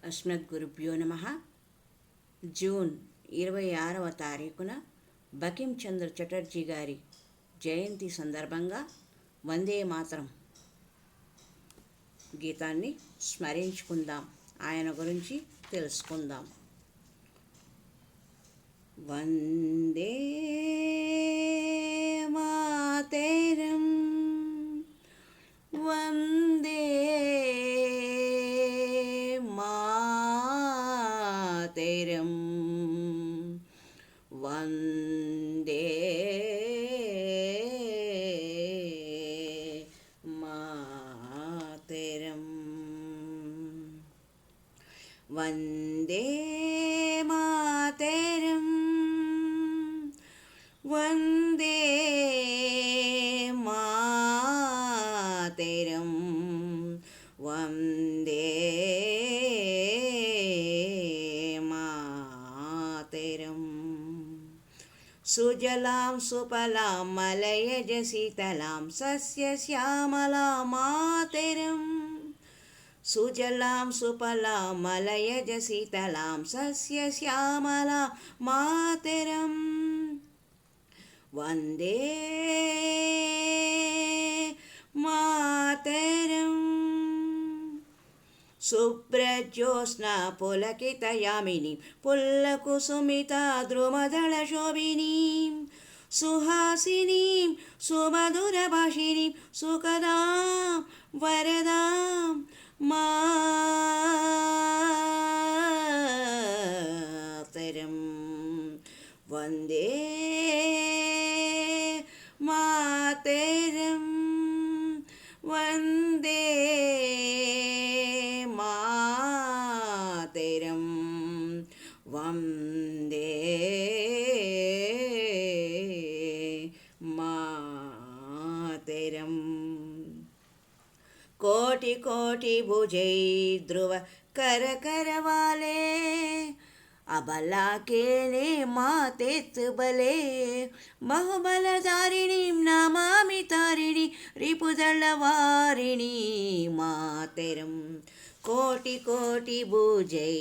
అస్మద్గురుభ్యో నమః. జూన్ 26వ తారీఖున బంకించంద్ర చటర్జీ గారి జయంతి సందర్భంగా వందే మాతరం గీతాన్ని స్మరించుకుందాం, ఆయన గురించి తెలుసుకుందాం. వందే మాతరం, వందే మాతరం, వందే మాతరం, వందే మాతరం, వందే మాతరం, వందే మాతరం. సుజలాం సుఫలాం మలయజ శీతలాం సస్యశ్యామలాం మాతరం, సుజలాం సుఫలాం మలయజ శీతలాం సస్యశ్యామలాం మాతరం, వందే మాతరం. శుభ్రజ్యోత్స్నా పులకితయామినీం పుల్లకుసుమితా ద్రుమదళశోభినీం సుహాసినీం సుమధురభాషిణీం సుఖదాం వరదాం మాతరం, వందే మాతరం, వందే మాతరం, వందే మాతరం. కోటి కోటి భుజై ధ్రువ కరకరవాలే అబలా కేనే మాతేత్ బలే బహుబలధారిణీం నమామి తారిణి రిపుదళవారిణి మాతరం. కోటి కోటి భుజై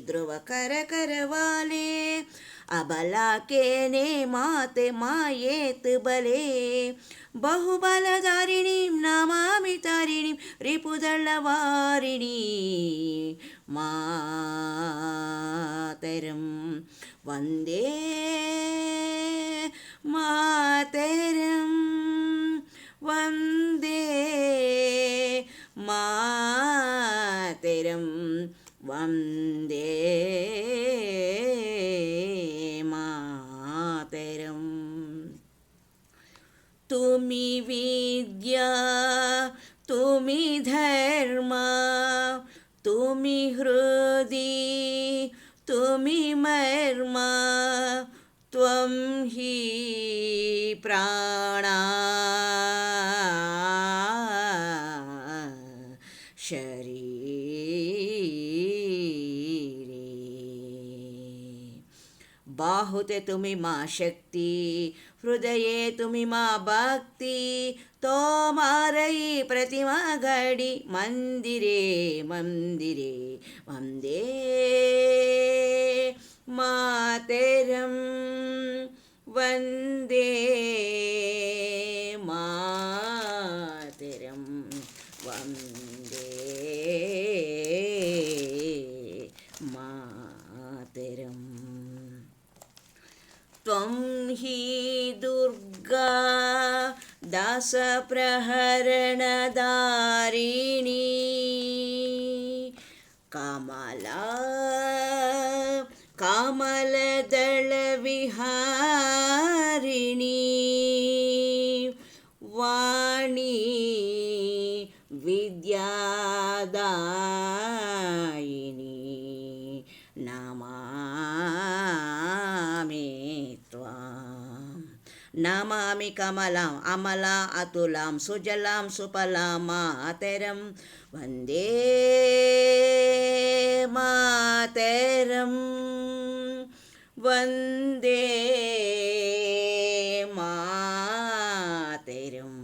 ధ్రువ కరకరవాలే అబలా కేనే మాతే మాయేత్ బలే బహుబలధారిణీం నమామి తారిణి రిపుదళవారిణి మాతరం, వందే మాతరం, వందే మాతరం, వందే మాతరం. తుమి విద్యా తుమి ధర్మ తుమి హృది తుమి మర్మ త్వం హి ప్రాణా శరీరే. బాహుతే తుమి మా శక్తి హృదయే తుమి మా భక్తి తోమారయి ప్రతిమా గడి మందిరే మందిరే, వందే మాతరం, వందే మాతరం, వందే మాతరం. త్వం హి దుర్గా దాసప్రహరణదారిణి కమలా కమలదళవిహారిణి వాణి విద్యాదాయిని నమామి త్వాం. నమామి కమలాం అమలా అతులాం సుజలాం సుఫలాం మాతరం, వందే మాతరం, వందే మాతరం,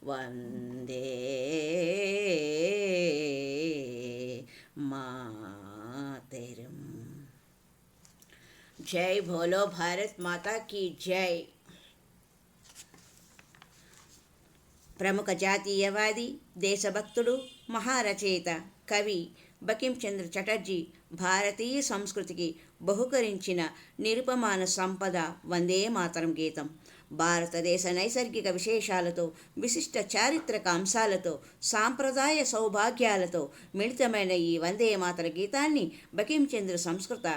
వందే మా జై భోలో భారత్ మాతా కీ జై. ప్రముఖ జాతీయవాది, దేశభక్తుడు, మహారచయిత, కవి బకించంద్ర చటర్జీ భారతీయ సంస్కృతికి బహుకరించిన నిరుపమాన సంపద వందే మాతరం గీతం. భారతదేశ నైసర్గిక విశేషాలతో, విశిష్ట చారిత్రక అంశాలతో, సాంప్రదాయ సౌభాగ్యాలతో మిళితమైన ఈ వందే మాతర గీతాన్ని బకించంద్ర సంస్కృత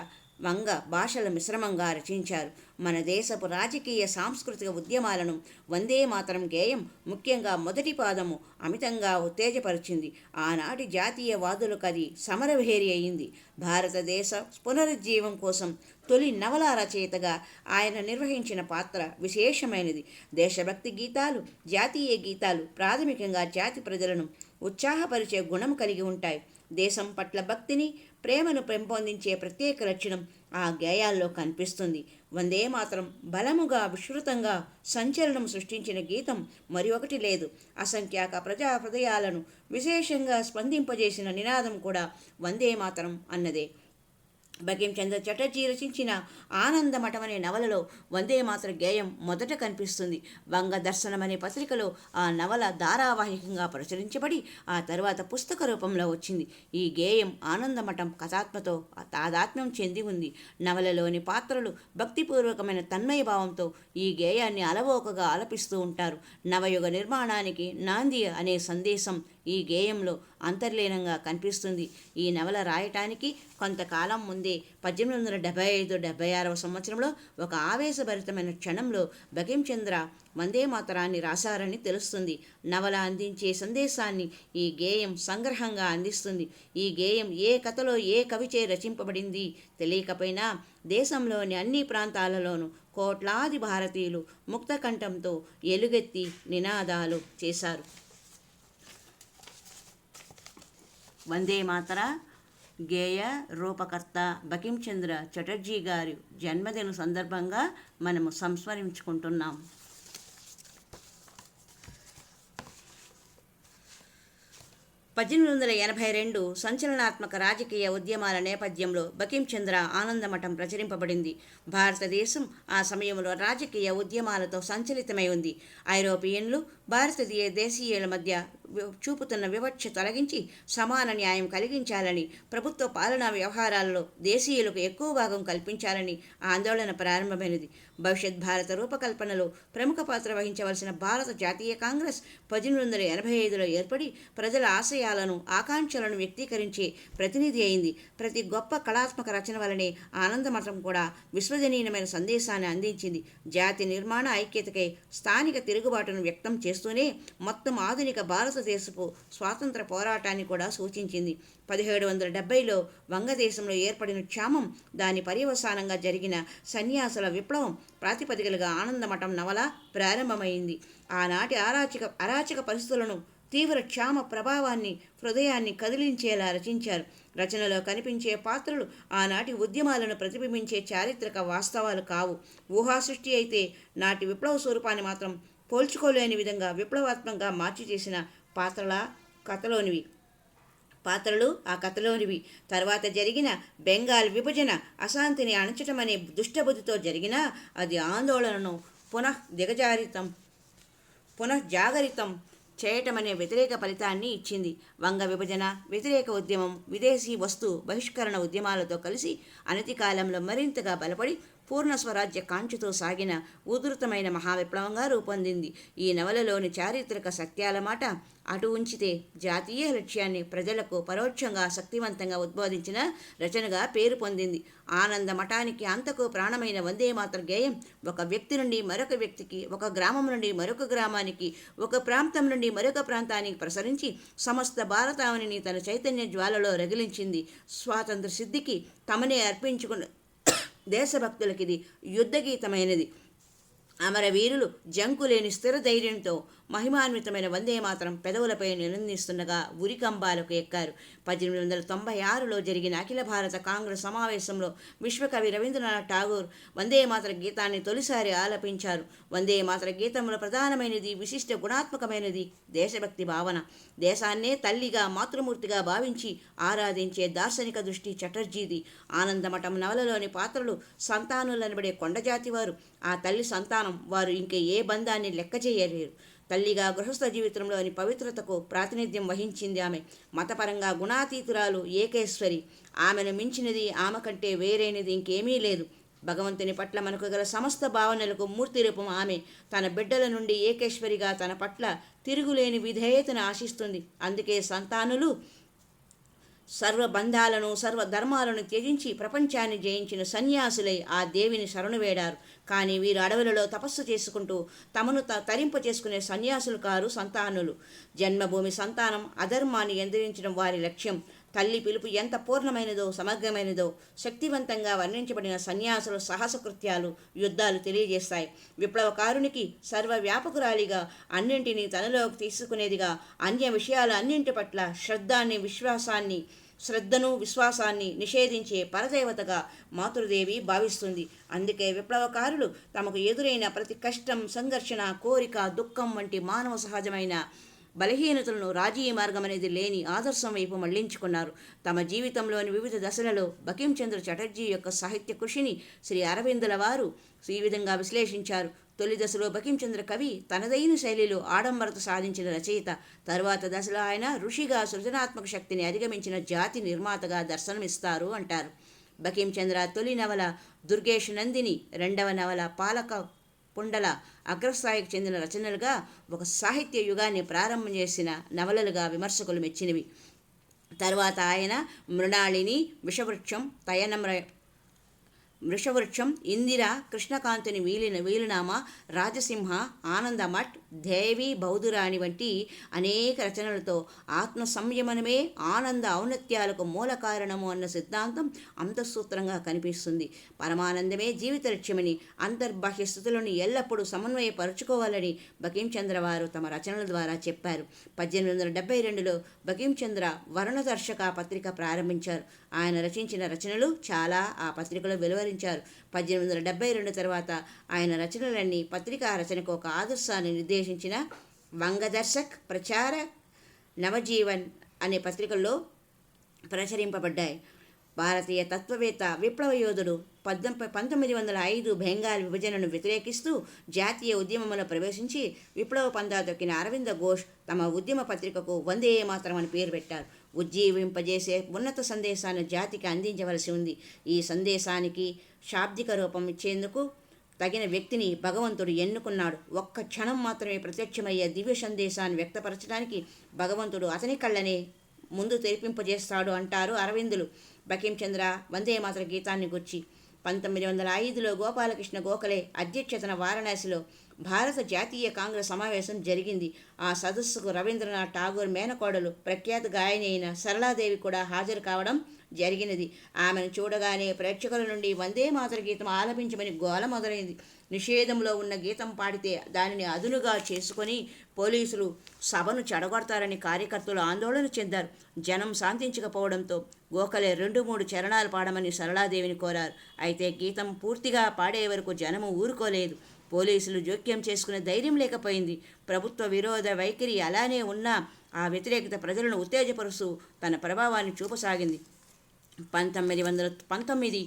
వంగ భాషల మిశ్రమంగా రచించారు. మన దేశపు రాజకీయ సాంస్కృతిక ఉద్యమాలను వందే మాతరం గేయం ముఖ్యంగా మొదటి పాదము అమితంగా ఉత్తేజపరిచింది. ఆనాటి జాతీయవాదులకు అది సమరభేరి అయింది. భారతదేశ పునరుజ్జీవం కోసం తొలి నవల రచయితగా ఆయన నిర్వహించిన పాత్ర విశేషమైనది. దేశభక్తి గీతాలు, జాతీయ గీతాలు ప్రాథమికంగా జాతి ప్రజలను ఉత్సాహపరిచే గుణం కలిగి ఉంటాయి. దేశం పట్ల భక్తిని, ప్రేమను పెంపొందించే ప్రత్యేక లక్షణం ఆ గేయాల్లో కనిపిస్తుంది. వందే మాతరం బలముగా, విస్తృతంగా సంచలనం సృష్టించిన గీతం మరి ఒకటి లేదు. అసంఖ్యాక ప్రజా హృదయాలను విశేషంగా స్పందింపజేసిన నినాదం కూడా వందే మాతరం అన్నదే. బకించంద్ర చటర్జీ రచించిన ఆనందమఠం అనే నవలలో వందే మాతర గేయం మొదట కనిపిస్తుంది. వంగ దర్శనం అనే పత్రికలో ఆ నవల ధారావాహికంగా ప్రచురించబడి ఆ తర్వాత పుస్తక రూపంలో వచ్చింది. ఈ గేయం ఆనందమఠం కథాత్మతో తాదాత్మ్యం చెంది ఉంది. నవలలోని పాత్రలు భక్తిపూర్వకమైన తన్మయ భావంతో ఈ గేయాన్ని అలవోకగా ఆలపిస్తూ ఉంటారు. నవయుగ నిర్మాణానికి నాంది అనే సందేశం ఈ గేయంలో అంతర్లీనంగా కనిపిస్తుంది. ఈ నవల రాయటానికి కొంతకాలం ముందే 1875-76వ సంవత్సరంలో ఒక ఆవేశభరితమైన క్షణంలో బకించంద్ర వందే మాతరాన్ని రాశారని తెలుస్తుంది. నవల అందించే సందేశాన్ని ఈ గేయం సంగ్రహంగా అందిస్తుంది. ఈ గేయం ఏ కథలో ఏ కవిచే రచింపబడింది తెలియకపోయినా దేశంలోని అన్ని ప్రాంతాలలోనూ కోట్లాది భారతీయులు ముక్తకంఠంతో ఎలుగెత్తి నినాదాలు చేశారు. వందే మాతర గేయ రూపకర్త బకించంద్ర చటర్జీ గారి జన్మదిన సందర్భంగా మనము సంస్మరించుకుంటున్నాం. 1882 సంచలనాత్మక రాజకీయ ఉద్యమాల నేపథ్యంలో బకించంద్ర ఆనందమఠం ప్రచురింపబడింది. భారతదేశం ఆ సమయంలో రాజకీయ ఉద్యమాలతో సంచలితమై ఉంది. ఐరోపియన్లు భారతీయ దేశీయుల మధ్య చూపుతున్న వివక్ష తొలగించి సమాన న్యాయం కలిగించాలని, ప్రభుత్వ పాలనా వ్యవహారాల్లో దేశీయులకు ఎక్కువ భాగం కల్పించాలని ఆందోళన ప్రారంభమైనది. భవిష్యత్ భారత రూపకల్పనలో ప్రముఖ పాత్ర వహించవలసిన భారత జాతీయ కాంగ్రెస్ 1885లో ఏర్పడి ప్రజల ఆశయాలను, ఆకాంక్షలను వ్యక్తీకరించే ప్రతినిధి అయింది. ప్రతి గొప్ప కళాత్మక రచన వలనే ఆనందమఠం కూడా విశ్వజనీయమైన సందేశాన్ని అందించింది. జాతి నిర్మాణ ఐక్యతకై స్థానిక తిరుగుబాటును వ్యక్తం చేస్తూనే మొత్తం ఆధునిక భారతదేశపు స్వాతంత్ర పోరాటాన్ని కూడా సూచించింది. 1770లో వంగదేశంలో ఏర్పడిన క్షామం, దాని పర్యవసానంగా జరిగిన సన్యాసుల విప్లవం ప్రాతిపదికలుగా ఆనందమఠం నవల ప్రారంభమైంది. ఆనాటి అరాచక పరిస్థితులను, తీవ్ర క్షామ ప్రభావాన్ని హృదయాన్ని కదిలించేలా రచించారు. రచనలో కనిపించే పాత్రలు ఆనాటి ఉద్యమాలను ప్రతిబింబించే చారిత్రక వాస్తవాలు కావు. ఊహాసృష్టి అయితే నాటి విప్లవ స్వరూపాన్ని మాత్రం పోల్చుకోలేని విధంగా విప్లవాత్మకంగా మార్చి చేసిన పాత్రలు ఆ కథలోనివి. తర్వాత జరిగిన బెంగాల్ విభజన అశాంతిని అణచటమనే దుష్టబుద్ధితో జరిగినా అది ఆందోళనను పునఃజాగరితం చేయటమనే వ్యతిరేక ఫలితాన్ని ఇచ్చింది. వంగ విభజన వ్యతిరేక ఉద్యమం విదేశీ వస్తు బహిష్కరణ ఉద్యమాలతో కలిసి అనతి కాలంలో మరింతగా బలపడి పూర్ణ స్వరాజ్య కాంక్షతో సాగిన ఉధృతమైన మహావిప్లవంగా రూపొందింది. ఈ నవలలోని చారిత్రక సత్యాల మాట అటు ఉంచితే జాతీయ లక్ష్యాన్ని ప్రజలకు పరోక్షంగా శక్తివంతంగా ఉద్బోధించిన రచనగా పేరు పొందింది. ఆనంద మఠానికి అంతకు ప్రాణమైన వందే మాతర గేయం ఒక వ్యక్తి నుండి మరొక వ్యక్తికి, ఒక గ్రామం నుండి మరొక గ్రామానికి, ఒక ప్రాంతం నుండి మరొక ప్రాంతానికి ప్రసరించి సమస్త భారతావనిని తన చైతన్య జ్వాలలో రగిలించింది. స్వాతంత్ర సిద్ధికి తమనే అర్పించుకున్న దేశభక్తులకిది యుద్ధగీతమైనది. అమరవీరులు జంకులేని స్థిర ధైర్యంతో మహిమాన్వితమైన వందే మాతరం పెదవులపై నిరందిస్తుండగా ఉరికంబాలకు ఎక్కారు. 1896లో జరిగిన అఖిల భారత కాంగ్రెస్ సమావేశంలో విశ్వకవి రవీంద్రనాథ్ ఠాగూర్ వందే మాతర గీతాన్ని తొలిసారి ఆలపించారు. వందే మాతర గీతంలో ప్రధానమైనది, విశిష్ట గుణాత్మకమైనది దేశభక్తి భావన. దేశాన్నే తల్లిగా, మాతృమూర్తిగా భావించి ఆరాధించే దార్శనిక దృష్టి చటర్జీది. ఆనందమఠం నవలలోని పాత్రలు సంతానులనబడే కొండజాతి వారు. ఆ తల్లి సంతానం వారు ఇంకే ఏ బంధాన్ని లెక్క చేయలేరు. తల్లిగా గృహస్థ జీవితంలోని పవిత్రతకు ప్రాతినిధ్యం వహించింది ఆమె. మతపరంగా గుణాతీతురాలు, ఏకేశ్వరి. ఆమెను మించినది, ఆమె కంటే వేరైనది ఇంకేమీ లేదు. భగవంతుని పట్ల మనకు గల సమస్త భావనలకు మూర్తి రూపం ఆమె. తన బిడ్డల నుండి ఏకేశ్వరిగా తన పట్ల తిరుగులేని విధేయతను ఆశిస్తుంది. అందుకే సంతానులు సర్వబంధాలను, సర్వధర్మాలను త్యజించి ప్రపంచాన్ని జయించిన సన్యాసులై ఆ దేవిని శరణు వేడారు. కానీ వీరు అడవులలో తపస్సు చేసుకుంటూ తమను తరింప చేసుకునే సన్యాసులు కారు సంతానులు. జన్మభూమి సంతానం అధర్మాన్ని ఎదిరించడం వారి లక్ష్యం. తల్లి పిలుపు ఎంత పూర్ణమైనదో, సమగ్రమైనదో శక్తివంతంగా వర్ణించబడిన సన్యాసుల సాహసకృత్యాలు, యుద్ధాలు తెలియజేస్తాయి. విప్లవకారునికి సర్వవ్యాపకురాలిగా, అన్నింటినీ తనలోకి తీసుకునేదిగా, అన్య విషయాల అన్నింటి పట్ల శ్రద్ధను విశ్వాసాన్ని నిషేధించే పరదేవతగా మాతృదేవి భావిస్తుంది. అందుకే విప్లవకారులు తమకు ఎదురైన ప్రతి కష్టం, సంఘర్షణ, కోరిక, దుఃఖం వంటి మానవ సహజమైన బలహీనతలను రాజీ మార్గం అనేది లేని ఆదర్శం వైపు మళ్లించుకున్నారు. తమ జీవితంలోని వివిధ దశలలో బకించంద్ర చటర్జీ యొక్క సాహిత్య కృషిని శ్రీ అరవిందుల వారు ఈ విధంగా విశ్లేషించారు. తొలి దశలో బకించంద్ర కవి తనదైన శైలిలో ఆడంబరత సాధించిన రచయిత. తరువాత దశలో ఆయన ఋషిగా సృజనాత్మక శక్తిని అధిగమించిన జాతి నిర్మాతగా దర్శనమిస్తారు అంటారు. బకించంద్ర తొలి నవల దుర్గేష్ నందిని, రెండవ నవల పాలక పుండల అగ్రస్థాయికి చెందిన రచనలుగా ఒక సాహిత్య యుగాన్ని ప్రారంభం చేసిన నవలలుగా విమర్శకులు మెచ్చినవి. తర్వాత ఆయన మృణాళిని, వృషవృక్షం, ఇందిర, కృష్ణకాంతుని వీలునామా, రాజసింహ, ఆనందమఠ్, దేవి, బౌద్ధురాణి వంటి అనేక రచనలతో ఆత్మ సంయమనమే ఆనంద ఔన్నత్యాలకు మూల కారణము అన్న సిద్ధాంతం అంతఃసూత్రంగా కనిపిస్తుంది. పరమానందమే జీవిత లక్ష్యమని, అంతర్బాహ్య స్థితులను ఎల్లప్పుడూ సమన్వయపరుచుకోవాలని బకించంద్ర వారు తమ రచనల ద్వారా చెప్పారు. 1872లో బకించంద్ర వర్ణదర్శక పత్రిక ప్రారంభించారు. ఆయన రచించిన రచనలు చాలా ఆ పత్రికలో వెలువరించారు. 1872 తర్వాత ఆయన రచనలన్నీ పత్రికా రచనకు ఒక ఆదర్శాన్ని నిర్దేశించిన వంగదర్శక్, ప్రచార, నవజీవన్ అనే పత్రికల్లో ప్రచురింపబడ్డాయి. భారతీయ తత్వవేత్త, విప్లవ యోధుడు 1905 బెంగాల్ విభజనను వ్యతిరేకిస్తూ జాతీయ ఉద్యమంలో ప్రవేశించి విప్లవ పందా తొక్కిన అరవింద ఘోష్ తమ ఉద్యమ పత్రికకు వందే మాతరం అని పేరు పెట్టారు. ఉజ్జీవింపజేసే ఉన్నత సందేశాన్ని జాతికి అందించవలసి ఉంది. ఈ సందేశానికి శాబ్దిక రూపం ఇచ్చేందుకు తగిన వ్యక్తిని భగవంతుడు ఎన్నుకున్నాడు. ఒక్క క్షణం మాత్రమే ప్రత్యక్షమయ్యే దివ్య సందేశాన్ని వ్యక్తపరచడానికి భగవంతుడు అతని కళ్ళనే ముందు తెరిపింపజేస్తాడు అంటారు అరవిందులు. బకించంద్ర వందే మాతర గీతాన్ని గుర్చి 1905లో గోపాలకృష్ణ గోఖలే అధ్యక్షతన వారణాసిలో భారత జాతీయ కాంగ్రెస్ సమావేశం జరిగింది. ఆ సదస్సుకు రవీంద్రనాథ్ ఠాగూర్ మేనకోడలు, ప్రఖ్యాత గాయని అయిన సరళాదేవి కూడా హాజరు కావడం జరిగినది. ఆమెను చూడగానే ప్రేక్షకుల నుండి వందే మాతర గీతం ఆలపించమని గోల మొదలైంది. నిషేధంలో ఉన్న గీతం పాడితే దానిని అదునుగా చేసుకొని పోలీసులు సభను చెడగొడతారని కార్యకర్తలు ఆందోళన చెందారు. జనం శాంతించకపోవడంతో గోఖలే 2-3 చరణాలు పాడమని సరళాదేవిని కోరారు. అయితే గీతం పూర్తిగా పాడే వరకు జనము ఊరుకోలేదు. పోలీసులు జోక్యం చేసుకునే ధైర్యం లేకపోయింది. ప్రభుత్వ విరోధ వైఖరి అలానే ఉన్నా ఆ వ్యతిరేకత ప్రజలను ఉత్తేజపరుస్తూ తన ప్రభావాన్ని చూపసాగింది. 1919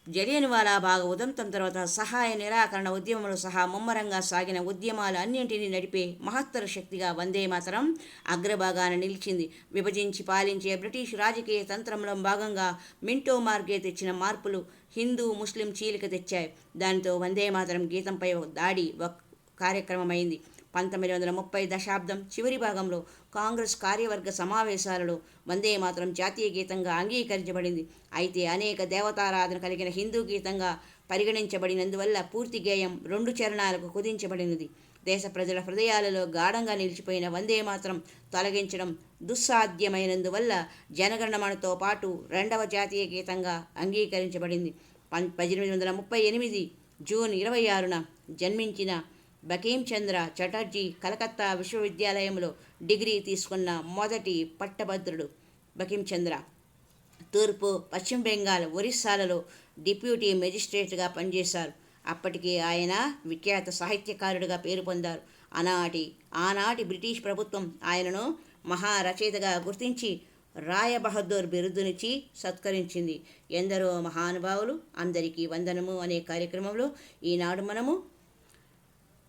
జలియన్వాలా బాగ్ ఉదంతం తర్వాత సహాయ నిరాకరణ ఉద్యమంలో సహా ముమ్మరంగా సాగిన ఉద్యమాలు అన్నింటినీ నడిపే మహత్తర శక్తిగా వందే మాతరం అగ్రభాగాన నిలిచింది. విభజించి పాలించే బ్రిటిష్ రాజకీయ తంత్రంలో భాగంగా మింటో మార్గే తెచ్చిన మార్పులు హిందూ ముస్లిం చీలిక తెచ్చాయి. దానితో వందే మాతరం గీతంపై దాడి కార్యక్రమమైంది. 1930 దశాబ్దం చివరి భాగంలో కాంగ్రెస్ కార్యవర్గ సమావేశాలలో వందే మాతరం జాతీయ గీతంగా అంగీకరించబడింది. అయితే అనేక దేవతారాధన కలిగిన హిందూ గీతంగా పరిగణించబడినందువల్ల పూర్తి గేయం 2 చరణాలకు కుదించబడినది. దేశ ప్రజల హృదయాలలో గాఢంగా నిలిచిపోయిన వందే మాతరం తొలగించడం దుస్సాధ్యమైనందువల్ల జనగణమనతో పాటు 2వ జాతీయ గీతంగా అంగీకరించబడింది. 1838 జూన్ 26న జన్మించిన బకీం చంద్ర చటర్జీ కలకత్తా విశ్వవిద్యాలయంలో డిగ్రీ తీసుకున్న మొదటి పట్టభద్రుడు బకిం చంద్ర. తూర్పు, పశ్చిమ బెంగాల్, ఒరిస్సాలలో డిప్యూటీ మెజిస్ట్రేట్గా పనిచేశారు. అప్పటికే ఆయన విఖ్యాత సాహిత్యకారుడిగా పేరు పొందారు. ఆనాటి బ్రిటిష్ ప్రభుత్వం ఆయనను మహారచయితగా గుర్తించి రాయబహదూర్ బిరుదునిచ్చి సత్కరించింది. ఎందరో మహానుభావులు, అందరికీ వందనము అనే కార్యక్రమంలో ఈనాడు మనము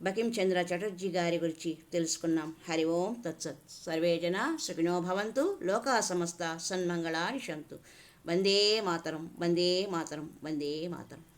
బకిం చంద్ర చటర్జీ గారి గురించి తెలుసుకున్నాం. హరి ఓం తత్సత్. సర్వే జనా సుఖినో భవంతు, లోకా సమస్త సన్మంగళాని సంతు. వందే మాతరం, వందే మాతరం, వందే మాతరం.